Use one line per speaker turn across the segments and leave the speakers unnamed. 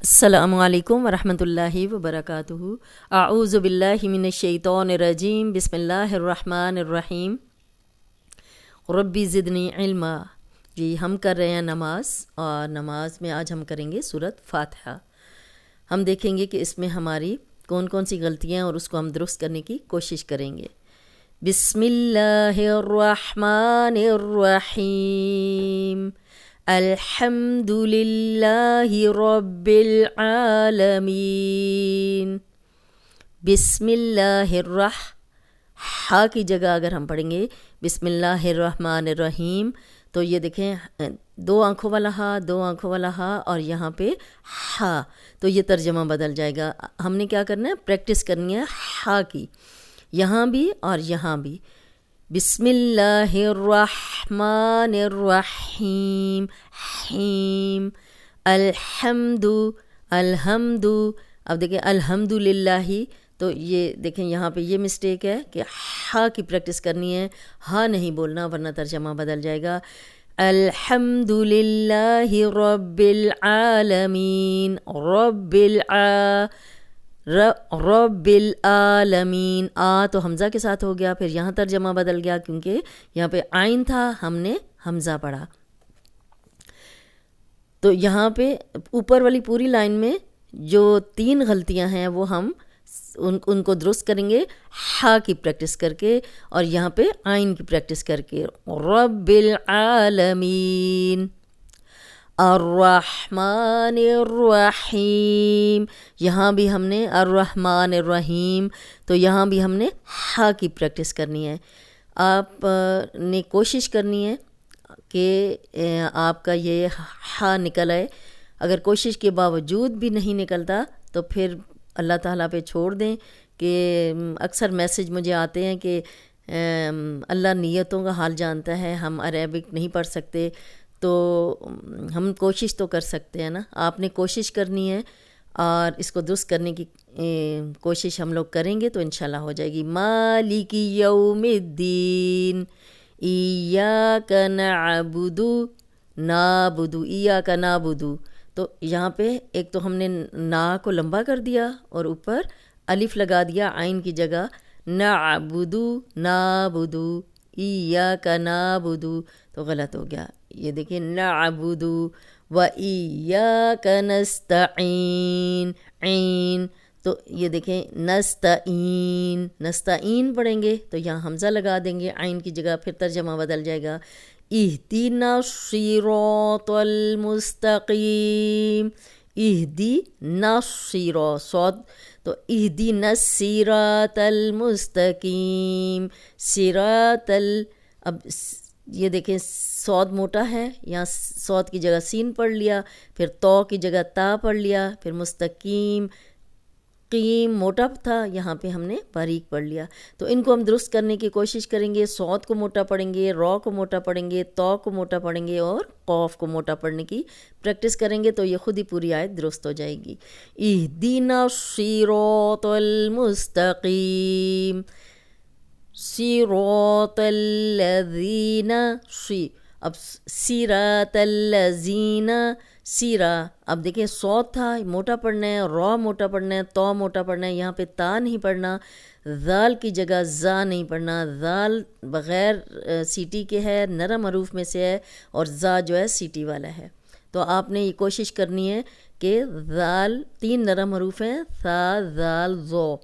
السلام علیکم ورحمۃ اللہ وبرکاتہ۔ اعوذ باللہ من الشیطان الرجیم، بسم اللہ الرحمن الرحیم۔ ربی زدنی علما۔ جی ہم کر رہے ہیں نماز، اور نماز میں آج ہم کریں گے سورۃ فاتحہ۔ ہم دیکھیں گے کہ اس میں ہماری کون کون سی غلطیاں ہیں اور اس کو ہم درست کرنے کی کوشش کریں گے۔ بسم اللہ الرحمن الرحیم، الحمد للہ رب العالمین۔ بسم اللہ ہا کی جگہ اگر ہم پڑھیں گے بسم اللہ الرحمن الرحیم تو یہ دیکھیں دو آنکھوں والا ہا اور یہاں پہ ہا، تو یہ ترجمہ بدل جائے گا۔ ہم نے کیا کرنا ہے، پریکٹس کرنی ہے ہا کی، یہاں بھی اور یہاں بھی۔ بسم اللہ الرحمن الرحیم، حیم، الحمد، اب دیکھیں الحمد للہ، تو یہ دیکھیں یہاں پہ یہ مسٹیک ہے کہ ہا کی پریکٹس کرنی ہے، ہا نہیں بولنا ورنہ ترجمہ بدل جائے گا۔ الحمد للہ رب العالمین، رب العالمین، تو حمزہ کے ساتھ ہو گیا، پھر یہاں ترجمہ بدل گیا کیونکہ یہاں پہ عین تھا، ہم نے حمزہ پڑھا۔ تو یہاں پہ اوپر والی پوری لائن میں جو 3 غلطیاں ہیں وہ ہم ان کو درست کریں گے ہا کی پریکٹس کر کے اور یہاں پہ عین کی پریکٹس کر کے۔ رب العالمین، الرحمن الرحیم، یہاں بھی ہم نے الرحمن الرحیم، تو یہاں بھی ہم نے ہا کی پریکٹس کرنی ہے۔ آپ نے کوشش کرنی ہے کہ آپ کا یہ ہا نکل آئے۔ اگر کوشش کے باوجود بھی نہیں نکلتا تو پھر اللہ تعالیٰ پہ چھوڑ دیں، کہ اکثر میسج مجھے آتے ہیں کہ اللہ نیتوں کا حال جانتا ہے، ہم عربک نہیں پڑھ سکتے، تو ہم کوشش تو کر سکتے ہیں نا۔ آپ نے کوشش کرنی ہے اور اس کو درست کرنے کی کوشش ہم لوگ کریں گے تو انشاءاللہ ہو جائے گی۔ مالک یوم الدین، ایاک نعبد، ایاک نعبد، تو یہاں پہ ایک تو ہم نے نا کو لمبا کر دیا اور اوپر الف لگا دیا عین کی جگہ، نعبد، ایاک نعبد، تو غلط ہو گیا۔ یہ دیکھیں نعبد و ایاک نستعین، عین، تو یہ دیکھیں نستعین پڑھیں گے تو یہاں حمزہ لگا دیں گے عین کی جگہ، پھر ترجمہ بدل جائے گا۔ اہدنا الصراط المستقیم، اہدنا صاد، تو اہدنا الصراط المستقیم، اب یہ دیکھیں صاد موٹا ہے، یہاں صاد کی جگہ سین پڑھ لیا، پھر تو کی جگہ تا پڑھ لیا، پھر مستقیم، قیم موٹا تھا، یہاں پہ ہم نے باریک پڑھ لیا۔ تو ان کو ہم درست کرنے کی کوشش کریں گے، صاد کو موٹا پڑھیں گے، را کو موٹا پڑھیں گے، تو کو موٹا پڑھیں گے اور قاف کو موٹا پڑھنے کی پریکٹس کریں گے تو یہ خود ہی پوری آیت درست ہو جائے گی۔ اہدنا الصراط المستقیم، صراط الذین، اب صراط الذین، اب دیکھیں صاد تھا موٹا پڑھنا ہے، را موٹا پڑھنا ہے، تو موٹا پڑھنا ہے، یہاں پہ تا نہیں پڑھنا، ذال کی جگہ زا نہیں پڑھنا، ذال بغیر سیٹی کے ہے، نرم حروف میں سے ہے، اور زا جو ہے سیٹی والا ہے۔ تو آپ نے یہ کوشش کرنی ہے کہ ذال 3 نرم حروف ہیں، ثا، ذال، ذو،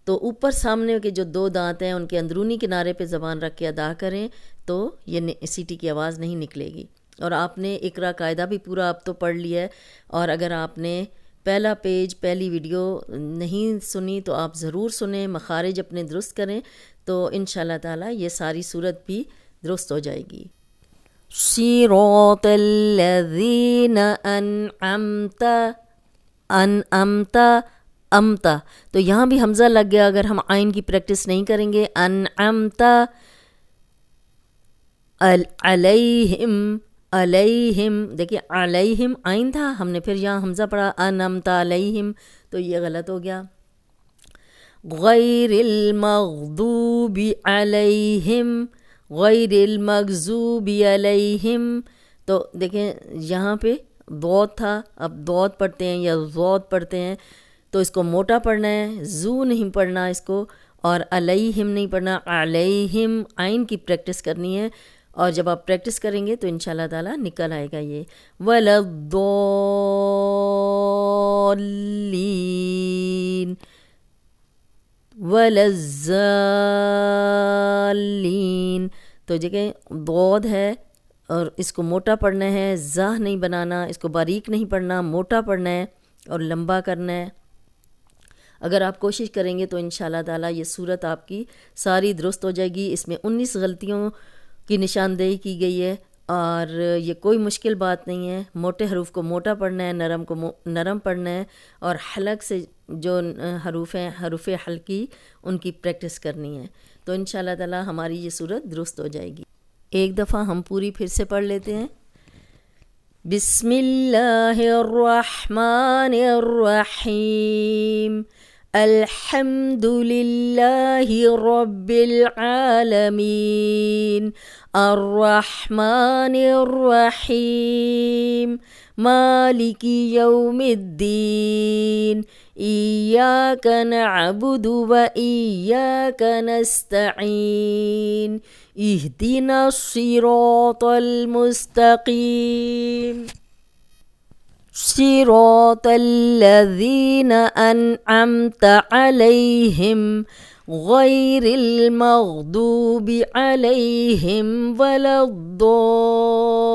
تو اوپر سامنے کے جو 2 دانت ہیں ان کے اندرونی کنارے پہ زبان رکھ کے ادا کریں تو یہ سیٹی کی آواز نہیں نکلے گی۔ اور آپ نے اقرا قاعدہ بھی پورا اب تو پڑھ لیا ہے، اور اگر آپ نے پہلا پیج پہلی ویڈیو نہیں سنی تو آپ ضرور سنیں، مخارج اپنے درست کریں تو انشاءاللہ تعالی یہ ساری صورت بھی درست ہو جائے گی۔ صراط الذین انعمت، امتا، تو یہاں بھی حمزہ لگ گیا اگر ہم عین کی پریکٹس نہیں کریں گے۔ انعمت علیہم، دیکھیے علیہم عین تھا، ہم نے پھر یہاں حمزہ پڑھا، انعمت علیہم، تو یہ غلط ہو گیا۔ غیر المغضوب علیہم، غیر المغضوب علیہم، تو دیکھیں یہاں پہ ضاد تھا، اب ضاد پڑھتے ہیں یا ضاد پڑھتے ہیں تو اس کو موٹا پڑھنا ہے، زو نہیں پڑھنا اس کو، اور علیہم نہیں پڑھنا، علیہم عین کی پریکٹس کرنی ہے، اور جب آپ پریکٹس کریں گے تو انشاءاللہ تعالیٰ نکل آئے گا یہ وَلَضَّالِّينَ وَلَضَّالِّينَ، تو جگہ ضاد ہے اور اس کو موٹا پڑھنا ہے، زہ نہیں بنانا، اس کو باریک نہیں پڑھنا، موٹا پڑھنا ہے اور لمبا کرنا ہے۔ اگر آپ کوشش کریں گے تو انشاءاللہ تعالیٰ یہ صورت آپ کی ساری درست ہو جائے گی۔ اس میں 19 غلطیوں کی نشاندہی کی گئی ہے اور یہ کوئی مشکل بات نہیں ہے۔ موٹے حروف کو موٹا پڑھنا ہے، نرم کو نرم پڑھنا ہے، اور حلق سے جو حروف ہیں، حروف حلقی، ان کی پریکٹس کرنی ہے، تو انشاءاللہ تعالیٰ ہماری یہ صورت درست ہو جائے گی۔ ایک دفعہ ہم پوری پھر سے پڑھ لیتے ہیں۔ بسم اللہ الرحمن الرحیم، الحمد للہ رب العالمین، الرحمن الرحیم، مالک یوم الدین، ایاک نعبد و ایاک نستعین، اہدنا الصراط المستقیم، صراط الذین انعمت علیہم غیر المغضوب علیہم ولا الضالین۔